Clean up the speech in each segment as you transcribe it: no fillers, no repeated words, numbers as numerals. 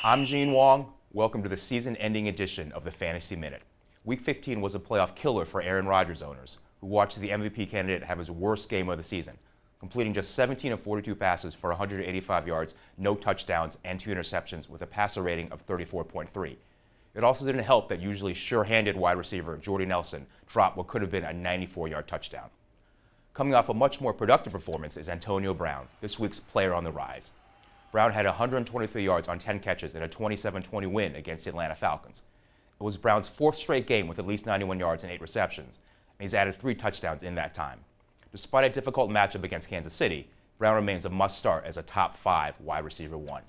I'm Wang. Welcome to the season-ending edition of the Fantasy Minute. Week 15 was a playoff killer for Aaron Rodgers owners, who watched the MVP candidate have his worst game of the season, completing just 17 of 42 passes for 185 yards, no touchdowns, and 2 interceptions with a passer rating of 34.3. It also didn't help that usually sure-handed wide receiver Jordy Nelson dropped what could have been a 94-yard touchdown. Coming off a much more productive performance is Antonio Brown, this week's player on the rise. Brown had 123 yards on 10 catches in a 27-20 win against the Atlanta Falcons. It was Brown's 4th straight game with at least 91 yards and 8 receptions, and he's added 3 touchdowns in that time. Despite a difficult matchup against Kansas City, Brown remains a must-start as a top 5 wide receiver 1.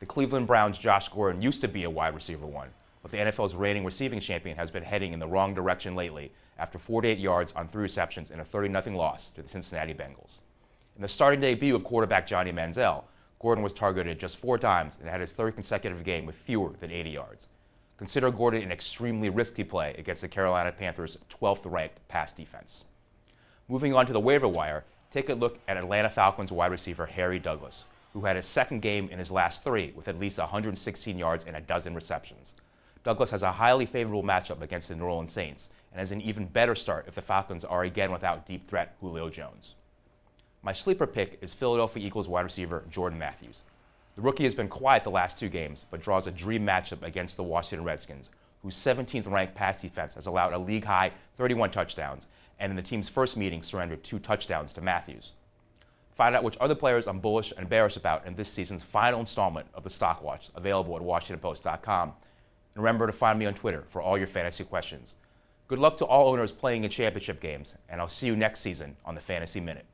The Cleveland Browns' Josh Gordon used to be a wide receiver 1, but the NFL's reigning receiving champion has been heading in the wrong direction lately after 48 yards on 3 receptions in a 30-0 loss to the Cincinnati Bengals. In the starting debut of quarterback Johnny Manziel, Gordon was targeted just 4 times and had his 3rd consecutive game with fewer than 80 yards. Consider Gordon an extremely risky play against the Carolina Panthers' 12th-ranked pass defense. Moving on to the waiver wire, take a look at Atlanta Falcons wide receiver Harry Douglas, who had his 2nd game in his last 3 with at least 116 yards and a dozen receptions. Douglas has a highly favorable matchup against the New Orleans Saints and has an even better start if the Falcons are again without deep threat Julio Jones. My sleeper pick is Philadelphia Eagles wide receiver Jordan Matthews. The rookie has been quiet the last 2 games, but draws a dream matchup against the Washington Redskins, whose 17th-ranked pass defense has allowed a league-high 31 touchdowns, and in the team's first meeting surrendered 2 touchdowns to Matthews. Find out which other players I'm bullish and bearish about in this season's final installment of the Stock Watch, available at WashingtonPost.com. And remember to find me on Twitter for all your fantasy questions. Good luck to all owners playing in championship games, and I'll see you next season on the Fantasy Minute.